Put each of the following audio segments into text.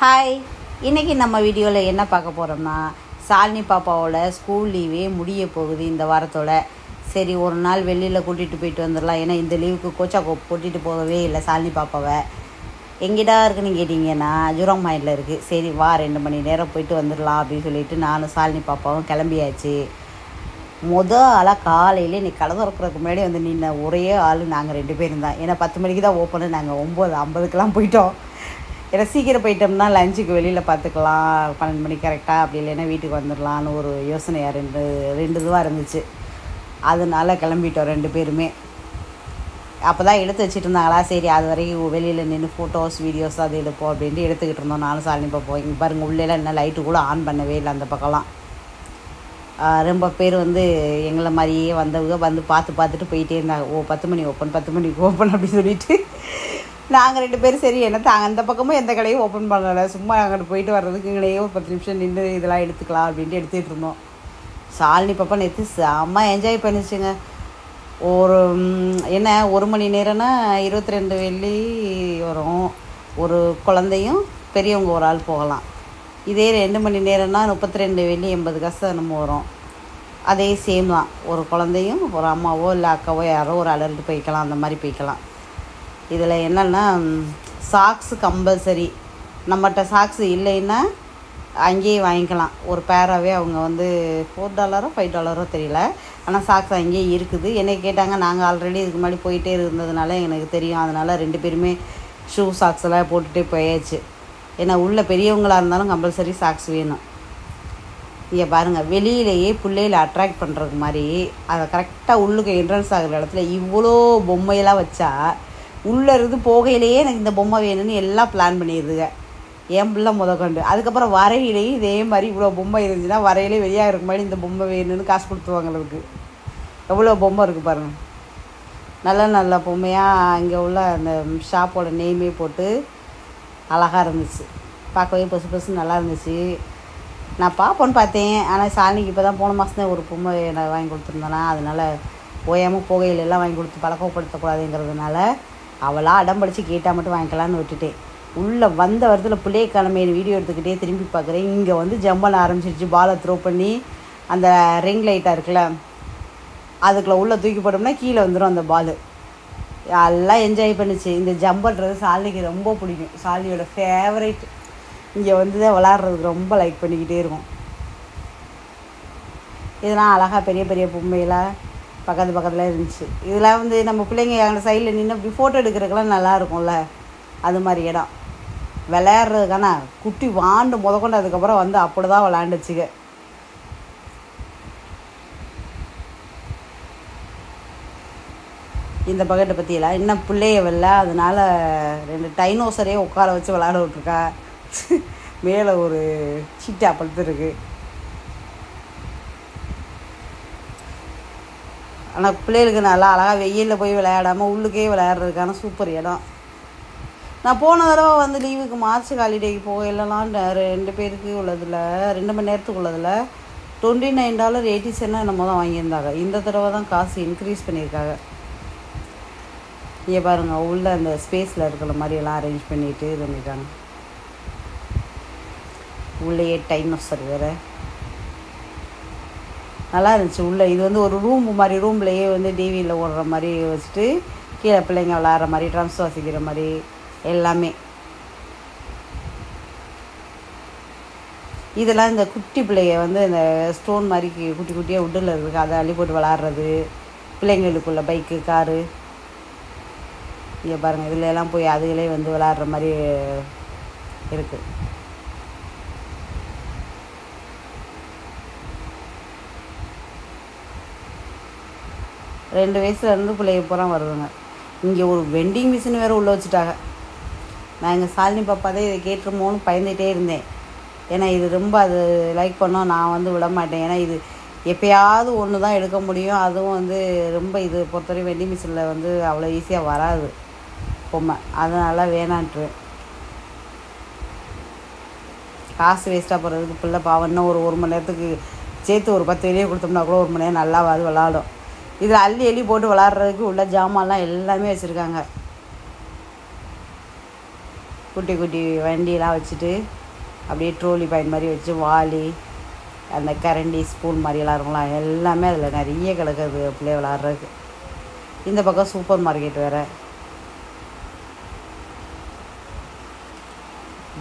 Hi, இன்றைக்கி நம்ம வீடியோவில் என்ன பார்க்க போகிறோம்னா, சாலினி பாப்பாவோட ஸ்கூல் லீவே முடிய போகுது இந்த வாரத்தோட. சரி, ஒரு நாள் வெளியில் கூட்டிகிட்டு போயிட்டு வந்துடலாம். ஏன்னா இந்த லீவுக்கு கோச்சா கூட்டிகிட்டு போகவே இல்லை சாலினி பாப்பாவை. எங்கிட்டா இருக்குன்னு கேட்டிங்கன்னா ஜூராங் மாயிலில் இருக்குது. சரி வா, 2 மணி நேரம் போயிட்டு வந்துடலாம் அப்படின்னு சொல்லிட்டு நானும் சாலினி பாப்பாவும் கிளம்பியாச்சு. ஆளாக காலையில் இன்னைக்கு கடை திறக்கிறதுக்கு முன்னாடி வந்து நின்ன ஒரே ஆள் நாங்கள் 2 பேரும் தான். ஏன்னா 10 மணிக்கு தான் ஓப்பனு. நாங்கள் 9:50க்கெலாம் போயிட்டோம். ஏன்னா சீக்கிரம் போயிட்டோம்னா லஞ்சுக்கு வெளியில் பார்த்துக்கலாம், 12 மணிக்கு கரெக்டாக, அப்படி இல்லைன்னா வீட்டுக்கு வந்துடலான்னு ஒரு யோசனையாக ரெண்டு இதுவாக இருந்துச்சு. அதனால கிளம்பிட்டோம் 2 பேருமே. அப்போ தான் எடுத்து வச்சுட்டு இருந்தாங்களா, சரி அது வரைக்கும் வெளியில் நின்று ஃபோட்டோஸ் வீடியோஸ் அது எடுப்போம் அப்படின்ட்டு எடுத்துக்கிட்டு இருந்தோம். நானும் சாலினி பார்ப்போம். இங்கே பாருங்கள், உள்ளேலாம் இன்னும் லைட்டு கூட ஆன் பண்ணவே இல்லை அந்த பக்கம்லாம். ரொம்ப பேர் வந்து எங்களை மாதிரியே வந்தவங்க வந்து பார்த்துட்டு போயிட்டே இருந்தாங்க. 10 மணி ஓப்பன், 10 மணிக்கு ஓப்பன் அப்படின்னு சொல்லிட்டு. நாங்கள் 2 பேரும் சரி என்ன அந்த பக்கமும் எந்த கடையும் ஓப்பன் பண்ணலை, சும்மா அங்கிட்டு போயிட்டு வர்றதுக்கு இங்கேயே ஒரு 10 நிமிஷம் நின்று இதெல்லாம் எடுத்துக்கலாம் அப்படின்ட்டு எடுத்துகிட்டு இருந்தோம். சாலினி பாப்பா நேற்று செம்ம என்ஜாய் பண்ணிச்சுங்க. ஒரு 1 மணி நேரம்னா 22 வெள்ளி வரும். ஒரு குழந்தையும் பெரியவங்க ஒரு ஆள் போகலாம். இதே 2 மணி நேரம்னா 32 வெள்ளி 80 காசு நம்ம வரும். அதே சேம் தான், ஒரு குழந்தையும் ஒரு அம்மாவோ இல்லை அக்காவோ யாரோ ஒரு ஆள் போய்க்கலாம், அந்த மாதிரி போய்க்கலாம். இதில் என்னென்னா சாக்ஸு கம்பல்சரி. நம்மகிட்ட சாக்ஸு இல்லைன்னா அங்கேயே வாங்கிக்கலாம். ஒரு பேராகவே அவங்க வந்து $4 $5 தெரியல, ஆனால் சாக்ஸ் அங்கேயே இருக்குது. என்னை கேட்டாங்க, நாங்கள் ஆல்ரெடி இதுக்கு முன்னாடி போயிட்டே இருந்ததுனால எனக்கு தெரியும். அதனால் 2 பேருமே ஷூ சாக்ஸ் எல்லாம் போட்டுகிட்டே போயாச்சு. ஏன்னா உள்ள பெரியவங்களாக இருந்தாலும் கம்பல்சரி சாக்ஸ் வேணும். இங்கே பாருங்கள், வெளியிலேயே பிள்ளைகளை அட்ராக்ட் பண்ணுறதுக்கு மாதிரி அதை கரெக்டாக உள்ளுக்கு என்ட்ரன்ஸ் ஆகிற இடத்துல இவ்வளோ பொம்மையெல்லாம் வச்சா உள்ளே இருந்து போகையிலேயே எனக்கு இந்த பொம்மை வேணும்னு எல்லாம் பிளான் பண்ணிடுதுங்க. என் பிள்ளை முதற்கொண்டு. அதுக்கப்புறம் வரையிலேயே இதே மாதிரி இவ்வளோ பொம்மை இருந்துச்சுன்னா வரையிலே வெளியாக இருக்க மாதிரி இந்த பொம்மை வேணும்னு காசு கொடுத்துருவாங்க. அதுக்கு எவ்வளோ பொம்மை இருக்குது பாருங்கள். நல்ல நல்ல பொம்மையாக இங்கே உள்ள அந்த ஷாப்போட நேமே போட்டு அழகாக இருந்துச்சு. பார்க்கவே பசு நல்லா இருந்துச்சு. நான் பார்ப்போன்னு பார்த்தேன், ஆனால் சாலினிக்கு இப்போ தான் போன மாதம் தான் ஒரு பொம்மை நான் வாங்கி கொடுத்துருந்தேனா, அதனால் போயாமல் போகையிலெல்லாம் வாங்கி கொடுத்து பழக்கப்படுத்தக்கூடாதுங்கிறதுனால அவளாக அடம் படித்து கேட்டால் மட்டும் வாங்கிக்கலான்னு விட்டுட்டேன். உள்ளே வந்த வருடத்தில் பிள்ளைய கிளம்பையின் வீடியோ எடுத்துக்கிட்டே திரும்பி பார்க்குறேன். இங்கே வந்து ஜம்ப் பண்ண ஆரம்பிச்சிருச்சு. பாலை த்ரோ பண்ணி அந்த ரிங் லைட்டாக இருக்குல்ல, அதுக்குள்ளே உள்ளே தூக்கி போட்டோம்னா கீழே வந்துடும் அந்த பால். எல்லாம் என்ஜாய் பண்ணிச்சு. இந்த ஜம்ப் பண்ணுறது சாலினிக்கு ரொம்ப பிடிக்கும். சாலினியோட ஃபேவரைட். இங்கே வந்து தான் விளாட்றதுக்கு ரொம்ப லைக் பண்ணிக்கிட்டே இருக்கும். இதெல்லாம் அழகாக பெரிய பெரிய பொம்மையெல்லாம் பக்கத்தில் இருந்துச்சு. இதெல்லாம் வந்து நம்ம பிள்ளைங்க அந்த சைடில் நின்று இப்படி ஃபோட்டோ எடுக்கிறதுக்கெல்லாம் நல்லா இருக்கும்ல, அது மாதிரி இடம். விளையாடுறதுக்கான குட்டி வாண்டு முதற்கொண்டு அதுக்கப்புறம் வந்து அப்படி தான் விளாண்டுச்சுங்க. இந்த பக்கெட்டை பற்றியெல்லாம் இன்னும் பிள்ளைய வரல, அதனால் 2 டைனோசரே உட்கார வச்சு விளாட விட்ருக்கா. மேலே ஒரு சீட்டா படுத்துருக்கு. ஆனால் பிள்ளைகளுக்கு நல்லா அழகாக வெயிலில் போய் விளையாடாமல் உள்ளுக்கே விளையாடுறதுக்கான சூப்பர் இடம். நான் போன தடவை வந்து லீவுக்கு மார்ச் ஹாலிடேக்கு போகலாம் 2 பேருக்கு உள்ளதில் 2 மணி நேரத்துக்கு உள்ளதில் $29.80 என்னமோ தான் வாங்கியிருந்தாங்க. இந்த தடவை தான் காசு இன்க்ரீஸ் பண்ணியிருக்காங்க. இங்கே பாருங்கள், உள்ள அந்த ஸ்பேஸில் இருக்கிற மாதிரியெல்லாம் அரேஞ்ச் பண்ணிட்டு இது பண்ணிட்டாங்க. உள்ளேயே டைனோசர் வேறு நல்லா இருந்துச்சு. உள்ளே இது வந்து ஒரு ரூம் மாதிரி, ரூம்லேயே வந்து டிவியில் ஓடுற மாதிரி வச்சுட்டு கீழே பிள்ளைங்க விளாட்ற மாதிரி, ட்ரம்ஸ் வாசிக்கிற மாதிரி எல்லாமே. இதெல்லாம் இந்த குட்டி பிள்ளைங்க வந்து இந்த ஸ்டோன் மாதிரி குட்டி குட்டியாக உட்டில் இருக்குது, அதை அள்ளி போட்டு விளாட்றது. பிள்ளைங்களுக்குள்ள பைக்கு காரு இங்கே பாருங்கள், இதில் எல்லாம் போய் அதுகளே வந்து விளாட்ற மாதிரி இருக்குது. 2 வயசுலேருந்து பிள்ளைய பூரா வருதுங்க. இங்கே ஒரு வெண்டிங் மிஷின் வேறு உள்ளே வச்சுட்டாங்க. நான் எங்கள் சாலினி பாப்பாதே இதை கேட்டுருமோன்னு பயந்துகிட்டே இருந்தேன். ஏன்னா இது ரொம்ப அது லைக் பண்ணோம், நான் வந்து விட மாட்டேன். ஏன்னா இது எப்போயாவது ஒன்று தான் எடுக்க முடியும். அதுவும் வந்து ரொம்ப இது பொறுத்தவரை வெண்டிங் மிஷினில் வந்து அவ்வளோ ஈஸியாக வராது பொம்மை, அதனால் வேணான்ட்டுருவேன். காசு வேஸ்ட்டாக போகிறதுக்கு பிள்ளை பாவம் இன்னும் ஒரு மணி நேரத்துக்கு சேர்த்து ஒரு 10 வெளியே கொடுத்தோம்னா கூட 1 மணி நேரம் நல்லா அது விளாடும். இதில் அள்ளி போட்டு விளாட்றதுக்கு உள்ள ஜாமான்லாம் எல்லாமே வச்சுருக்காங்க. குட்டி குட்டி வண்டியெலாம் வச்சுட்டு அப்படியே ட்ரோலி பாயிண்ட் மாதிரி வச்சு வாளி அந்த கரண்டி ஸ்பூன் மாதிரியெல்லாம் இருக்கும்ல எல்லாமே அதில் நிறைய கிடக்குது பிள்ளை விளாட்றதுக்கு. இந்த பக்கம் சூப்பர் மார்க்கெட் வேறு.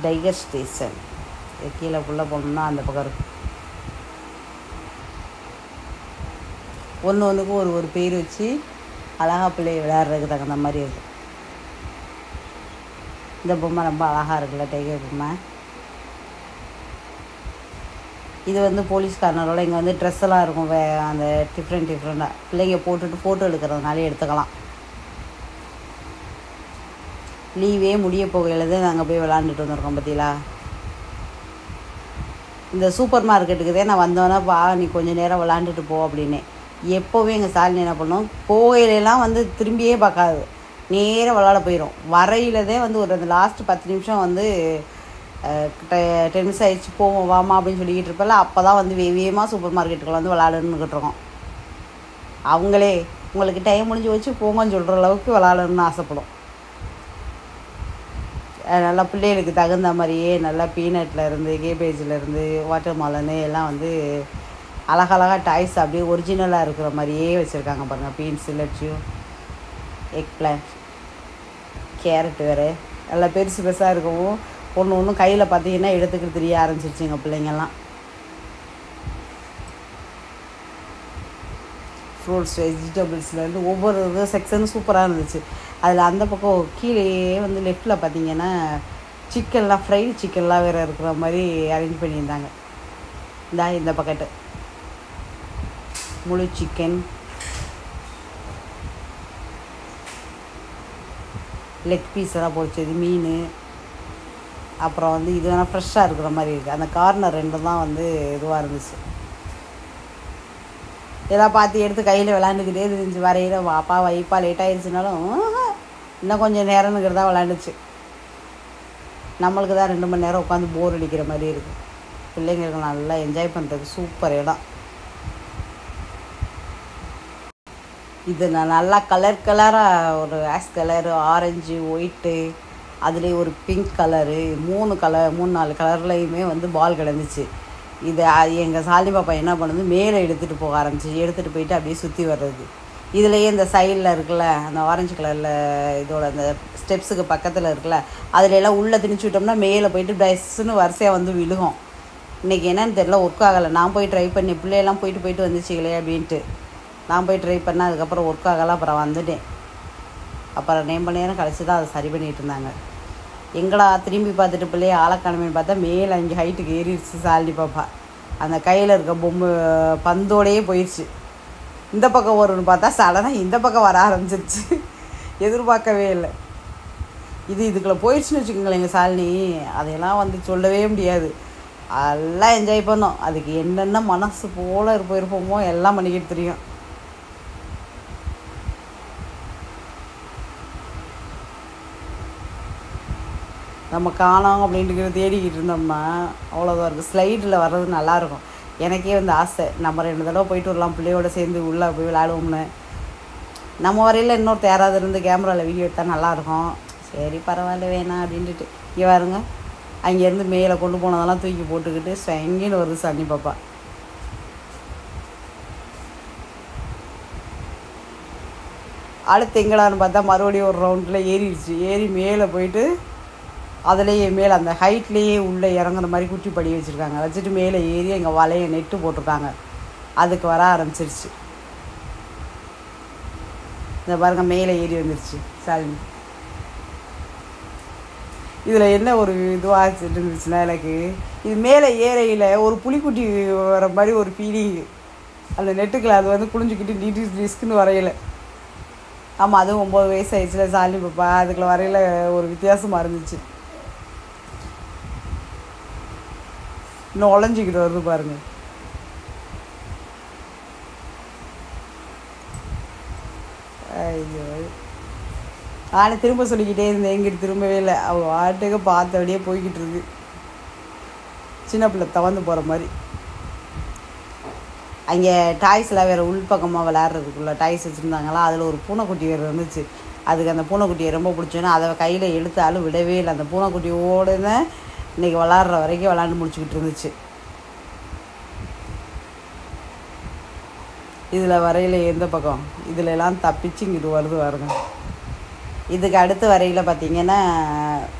டைகர் ஸ்டேஷன் கீழே ஃபுல்லாக போனோம்னா அந்த பக்கம் இருக்குது. ஒன்றுக்கும் ஒரு பேர் வச்சு அழகா பிள்ளை விளையாடுறதுக்கு தகுந்த மாதிரி இருக்குது. இந்த பொம்மை ரொம்ப அழகாக இருக்குல்ல, டைகர் பொம்மை. இது போலீஸ்காரனரோட இங்கே ட்ரெஸ் எல்லாம் இருக்கும், அந்த டிஃப்ரெண்ட்டாக பிள்ளைங்க போட்டுட்டு ஃபோட்டோ எடுக்கிறதுனாலே எடுத்துக்கலாம். லீவே முடிய போகையில் தான் நாங்கள் போய் விளாண்டுட்டு வந்திருக்கோம் பார்த்தீங்களா. இந்த சூப்பர் மார்க்கெட்டுக்குதே நான் வந்தோன்னா நீ கொஞ்சம் நேரம் விளாண்டுட்டு போ அப்படின்னு. எப்போவே எங்கள் சாலினி என்ன பண்ணோம், போகையிலலாம் திரும்பியே பார்க்காது, நேராக விளாட போயிடும். வரையிலதே ஒரு அந்த லாஸ்ட்டு 10 நிமிஷம் 10 நிமிஷம் ஆயிடுச்சு போவோம் வாமா அப்படின்னு சொல்லிக்கிட்டு இருப்பல, அப்போ தான் வேகமாக சூப்பர் மார்க்கெட்டுக்குள்ள விளாடணுன்னுக்கிட்டு இருக்கோம். அவங்களே உங்களுக்கு டைம் முடிஞ்சு வச்சு போங்கன்னு சொல்கிற அளவுக்கு விளாடணுன்னு ஆசைப்படும். நல்லா பிள்ளைகளுக்கு தகுந்த மாதிரியே நல்லா பீனட்லேருந்து கேபேஜிலேருந்து வாட்டர்மெலனு எல்லாம் அழகழகாக டாய்ஸ் அப்படியே ஒரிஜினலாக இருக்கிற மாதிரியே வச்சுருக்காங்க பாருங்கள். பீன்ஸ், லட்சியம், எக் பிளான்ட், கேரட் வேறு நல்லா பெருசு பெருசாக இருக்கவும் ஒன்று கையில் பார்த்தீங்கன்னா எடுத்துக்கிட்டு தெரிய ஆரம்பிச்சிருச்சுங்க பிள்ளைங்கள்லாம். ஃப்ரூட்ஸ், வெஜிடபிள்ஸ்லேருந்து ஒவ்வொரு செக்ஷனும் சூப்பராக இருந்துச்சு. அதில் அந்த பக்கம் கீழேயே லெஃப்டில் பார்த்தீங்கன்னா சிக்கன்லாம், ஃப்ரைடு சிக்கன்லாம் வேறு இருக்கிற மாதிரி அரேஞ்ச் பண்ணியிருந்தாங்க. இந்த பக்கெட்டு முழு சிக்கன், லெக் பீஸ் எல்லாம் பொரிச்சது, மீன், அப்புறம் இது வேணால் ஃப்ரெஷ்ஷாக இருக்கிற மாதிரி இருக்குது. அந்த கார்னர் ரெண்டும் தான் இதுவாக இருந்துச்சு. இதெல்லாம் பார்த்து எடுத்து கையில் விளாண்டுக்கிட்டே இருந்துச்சு. வரையில வாப்பா வைப்பா லேட் ஆகிடுச்சுனாலும் இன்னும் கொஞ்சம் நேரம்னுக்கிறதா விளாண்டுச்சு. நம்மளுக்கு தான் 2 மணி நேரம் உட்காந்து போர் அடிக்கிற மாதிரி இருக்குது. பிள்ளைங்களுக்கு நல்லா என்ஜாய் பண்ணுறதுக்கு சூப்பர் இடம் இது. நான் நல்லா கலராக ஒரு ஆஷ் கலரு, ஆரஞ்சு, ஒயிட்டு, அதுலேயே ஒரு பிங்க் கலரு, 3-4 கலர்லேயுமே பால் கிடந்துச்சு. இது எங்கள் சாலி பாப்பா என்ன பண்ணுது, மேலே எடுத்துகிட்டு போக ஆரம்பிச்சு. எடுத்துகிட்டு போயிட்டு அப்படியே சுற்றி வர்றது. இதுலேயே இந்த சைடில் இருக்குல்ல அந்த ஆரஞ்சு கலரில் இதோட அந்த ஸ்டெப்ஸுக்கு பக்கத்தில் இருக்குல்ல, அதிலெல்லாம் உள்ளே திணிச்சு விட்டோம்னா மேலே போயிட்டு ட்ரெஸ்ஸுன்னு வரிசையாக விழுகும். இன்றைக்கி என்னன்னு தெரியல, ஒர்க் ஆகலை. நான் போய் ட்ரை பண்ணி பிள்ளையெல்லாம் போயிட்டு வந்துச்சுங்களே அப்படின்ட்டு நான் போய் ட்ரை பண்ணேன். அதுக்கப்புறம் ஒர்க் ஆகலை. அப்புறம் வந்துட்டேன். அப்புறம் நேரம் கழிச்சு தான் அதை சரி பண்ணிகிட்டு இருந்தாங்க. எங்கடா திரும்பி பார்த்துட்டு பிள்ளைய ஆளக்கானமேன்னு பார்த்தா மேலே அங்கே ஹைட்டுக்கு ஏறிடுச்சு சாலினி பாப்பா. அந்த கையில் இருக்க பொம்மை பந்தோடையே போயிடுச்சு. இந்த பக்கம் வரும்னு பார்த்தா சடனாக இந்த பக்கம் வர ஆரம்பிச்சிருச்சு. எதிர்பார்க்கவே இல்லை. இதுக்குள்ளே போயிடுச்சுன்னு வச்சுக்கோங்களேன் எங்கள் சாலினி. அதையெல்லாம் சொல்லவே முடியாது. எல்லாம் என்ஜாய் பண்ணோம். அதுக்கு என்னென்ன மனசு போல் இருப்போமோ எல்லாம் பண்ணிக்கிட்டு தெரியும். நம்ம காணோம் அப்படின்ட்டு தேடிக்கிட்டு இருந்தோம்னா அவ்வளோதான் இருக்குது. ஸ்லைடில் வர்றது நல்லாயிருக்கும். எனக்கே ஆசை, நம்ம 2 தடவை போயிட்டு வரலாம் பிள்ளையோடு சேர்ந்து உள்ளே போய் விளையாடுவோம்னு. நம்ம வரையில் இன்னொரு யாராவது இருந்து கேமராவில் வீடியோ எடுத்தால் நல்லாயிருக்கும். சரி பரவாயில்ல வேணாம் அப்படின்ட்டு இங்கே பாருங்க, அங்கேருந்து மேலே கொண்டு போனதெல்லாம் தூக்கி போட்டுக்கிட்டு எங்கேன்னு வருது சாலினி பாப்பா. அடுத்து எங்கடான்னு பார்த்தா மறுபடியும் ஒரு ரவுண்டில் ஏறிடுச்சு. ஏறி மேலே போயிட்டு அதுலேயே மேலே அந்த ஹைட்லேயே உள்ளே இறங்குற மாதிரி குட்டி படி வச்சுருக்காங்க. வச்சுட்டு மேலே ஏறி எங்கள் வலையை நெட்டு போட்டிருக்காங்க. அதுக்கு வர ஆரம்பிச்சிருச்சு. இந்த பாருங்க மேலே ஏறி வந்துருச்சு சாலினி. இதில் என்ன ஒரு இதுவாக இருந்துச்சுன்னா, எனக்கு இது மேலே ஏறையில் ஒரு புலிக்குட்டி வர மாதிரி ஒரு ஃபீலிங்கு. அந்த நெட்டுக்கில் அது குளிஞ்சிக்கிட்டு டிஸ்க்குன்னு வரையில. ஆமாம், அதுவும் 9 வயசு ஆயிடுச்சுல சாலினி பாப்பா. அதுக்குள்ள வரையில் ஒரு வித்தியாசமாக இருந்துச்சு. இன்னும் உழைஞ்சிக்கிட்டு வருது பாருங்க. ஐயோ, நானும் திரும்ப சொல்லிக்கிட்டே இருந்தேன், எங்கிட்ட திரும்பவே இல்லை. அவள் வாட்டுக்கு பார்த்தபடியே போய்கிட்டு இருக்கு. சின்ன பிள்ளை தவந்து போகிற மாதிரி. அங்கே டாய்ஸ்லாம் வேறு உள்பக்கமாக விளையாடுறதுக்குள்ள டாய்ஸ் வச்சுருந்தாங்களா, அதில் ஒரு பூனைக்குட்டி வேறு இருந்துச்சு. அதுக்கு அந்த பூனைக்குட்டியை ரொம்ப பிடிச்சோன்னா அதை கையில் இழுத்தாலும் விடவே இல்லை. அந்த பூனைக்குட்டியோடு தான் இன்றைக்கி விளாட்ற வரைக்கும் விளாண்டு முடிச்சுக்கிட்டு இருந்துச்சு. இதில் வரையில் எந்த பக்கம் இதிலெல்லாம் தப்பிச்சு இங்கிட்டு வருது பாருங்க. இதுக்கு அடுத்து வரையில் பார்த்திங்கன்னா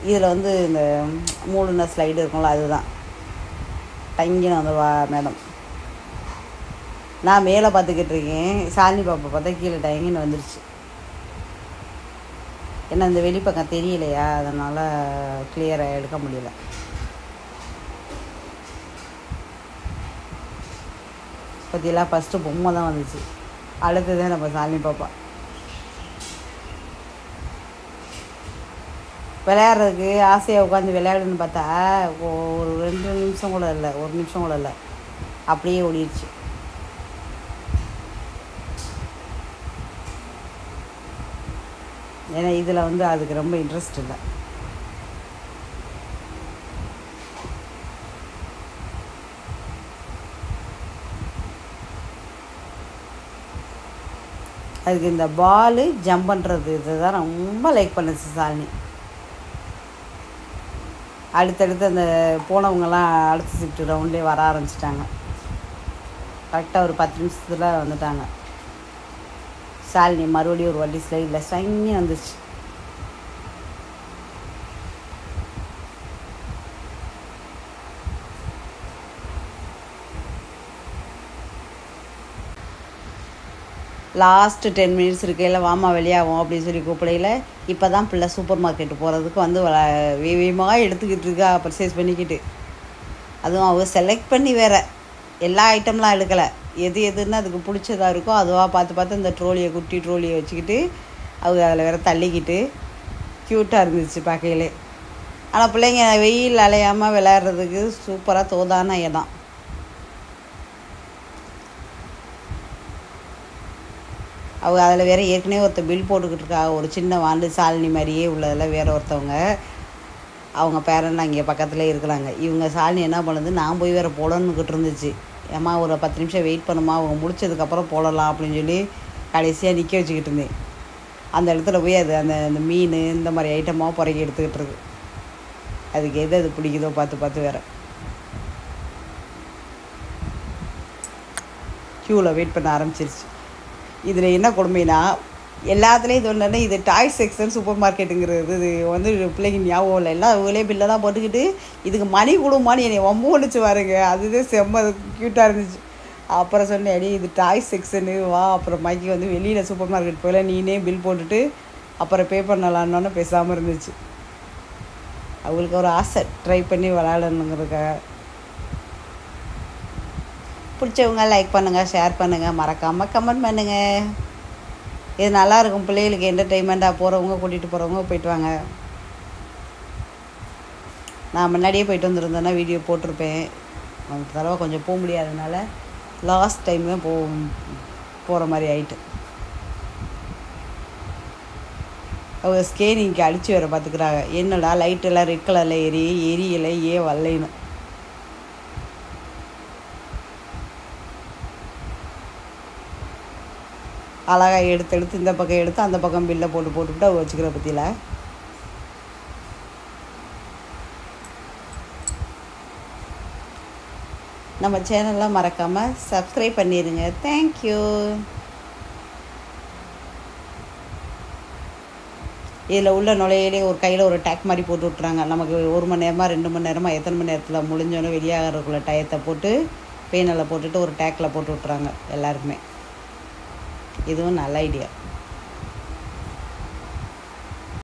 இதில் வந்து இந்த மூணுன ஸ்லைடு இருக்கும்ல, அதுதான் டங்கின்னு வந்துடுவா மேடம். நான் மேலே பார்த்துக்கிட்டு இருக்கேன், சாலினி பாப்பா பார்த்தா கீழே டங்கின்னு வந்துருச்சு. ஏன்னா இந்த வெளிப்பக்கம் தெரியலையா, அதனால் கிளியராக எடுக்க முடியல. பற்றியெல்லாம் ஃபஸ்ட்டு பொம்மை தான் வந்துச்சு, அடுத்ததான் நம்ம சாலினி பாப்பா. விளையாடுறதுக்கு ஆசையாக உட்காந்து விளையாடுன்னு பார்த்தா ஒரு 2 நிமிஷம் கூட இல்லை, 1 நிமிஷம் கூட இல்லை, அப்படியே ஓடிடுச்சு. ஏன்னா இதில் வந்து அதுக்கு ரொம்ப இன்ட்ரெஸ்ட் இல்லை. அதுக்கு இந்த பாலு ஜம்ப் பண்ணுறது இதுதான் ரொம்ப லைக் பண்ணுச்சு சாலினி. அடுத்தடுத்து அந்த போனவங்கலாம் அடுத்த ஷிஃப்ட் ரவுண்ட்லேயே வர ஆரம்பிச்சிட்டாங்க. கரெக்டாக ஒரு 10 நிமிஷத்தில் வந்துட்டாங்க. சாலினி மறுபடியும் ஒரு வண்டி ஸ்லைடில் சங்கி வந்துச்சு. லாஸ்ட்டு 10 மினிட்ஸ் இருக்கையில் வாமா வெளியாகும் அப்படின்னு சொல்லி கூப்பிடையில் இப்போ தான் பிள்ளை சூப்பர் மார்க்கெட்டு போகிறதுக்கு வந்து வேகமாக எடுத்துக்கிட்டு இருக்கா, பர்ச்சேஸ் பண்ணிக்கிட்டு. அதுவும் அவங்க செலக்ட் பண்ணி வேறு எல்லா ஐட்டம்லாம் எடுக்கலை, எது எதுன்னு அதுக்கு பிடிச்சதாக இருக்கோ அதுவாக பார்த்து பார்த்து இந்த குட்டி ட்ரோலியை வச்சுக்கிட்டு அவங்க அதில் வேறு தள்ளிக்கிட்டு க்யூட்டாக இருந்துச்சு பார்க்கையிலே. ஆனால் பிள்ளைங்க வெயில் அலையாமல் விளையாடுறதுக்கு சூப்பராக தோதான இடம். அவங்க அதில் வேறு ஏற்கனவே ஒருத்தர் பில் போட்டுக்கிட்டு இருக்காங்க, ஒரு சின்ன வாண்டு சாலினி மாதிரியே உள்ளதில் வேறு ஒருத்தவங்க, அவங்க பேரண்ட் அங்கே பக்கத்தில் இருக்கிறாங்க. இவங்க சாலினி என்ன பண்ணுது, நான் போய் வேறு போடணுக்கிட்டு இருந்துச்சு. ஏம்மா ஒரு 10 நிமிஷம் வெயிட் பண்ணுமா, அவங்க முடிச்சதுக்கப்புறம் போடலாம் அப்படின்னு சொல்லி கடைசியாக நிற்க வச்சுக்கிட்டு இருந்தேன். அந்த இடத்துல போய் அது அந்த மீன் இந்த மாதிரி ஐட்டமாக புறக்கி எடுத்துக்கிட்டு இருக்கு. அதுக்கு எது அது பிடிக்குதோ பார்த்து பார்த்து வேறு க்யூவில் வெயிட் பண்ண ஆரம்பிச்சிருச்சு. இதில் என்ன கொடுமைனா எல்லாத்துலேயும் இது ஒன்றுனா இது டாய் செக்ஷன் சூப்பர் மார்க்கெட்டுங்கிறது இது வந்து பிள்ளைங்க ஞாபகம் இல்லை. எல்லாம் அவங்களே பில்லெல்லாம் போட்டுக்கிட்டு இதுக்கு மணி கொடுமான்னு என்னை வம்பு ஒழிச்சு பாருங்க. அதுதான் செம்ம க்யூட்டாக இருந்துச்சு. அப்புறம் சொன்னேன், அடி இது டாய் செக்ஷனு வா, அப்புறம் மைக்கி வந்து வெளியில் சூப்பர் மார்க்கெட் போயில நீனே பில் போட்டுட்டு அப்புறம் பே பண்ணலான்னு பேசாமல் இருந்துச்சு. அவங்களுக்கு ஒரு ஆசை ட்ரை பண்ணி விளையாடணுங்கிறதுக்காக. பிடிச்சவங்க லைக் பண்ணுங்கள், ஷேர் பண்ணுங்கள், மறக்காமல் கமெண்ட் பண்ணுங்கள். இது நல்லாயிருக்கும், பிள்ளைகளுக்கு என்டர்டெயின்மெண்ட்டாக போகிறவங்க கூட்டிகிட்டு போகிறவங்க போயிட்டு வாங்க. நான் முன்னாடியே போயிட்டு வந்துருந்தேன்னா வீடியோ போட்டிருப்பேன். அந்த தடவை கொஞ்சம் போக முடியாததுனால லாஸ்ட் டைம் தான் போகிற மாதிரி ஆயிட்டு. அவங்க ஸ்கேனிங்க்கு அடித்து வேறு பார்த்துக்கிறாங்க. என்னடா லைட்டெல்லாம் ரெட் கலரில் எரியலை ஏன் வரலைன்னு. அழகாக எடுத்து இந்த பக்கம் எடுத்து அந்த பக்கம் பில்லை போட்டுவிட்டு அவங்க வச்சுக்கிற பற்றியில். நம்ம சேனல்லாம் மறக்காமல் சப்ஸ்கிரைப் பண்ணிடுங்க. தேங்க்யூ. இதில் உள்ள நுழையிலே ஒரு கையில் ஒரு டேக் மாதிரி போட்டு விட்றாங்க. நமக்கு 1 மணி நேரமாக 2 மணி நேரமாக எத்தனை மணி நேரத்தில் முடிஞ்சோன்னு வெளியாகிறதுக்குள்ள டயத்தை போட்டு பேனலில் போட்டுட்டு ஒரு டேக்கில் போட்டு விட்றாங்க எல்லாருக்குமே. இதுவும் நல்ல ஐடியா.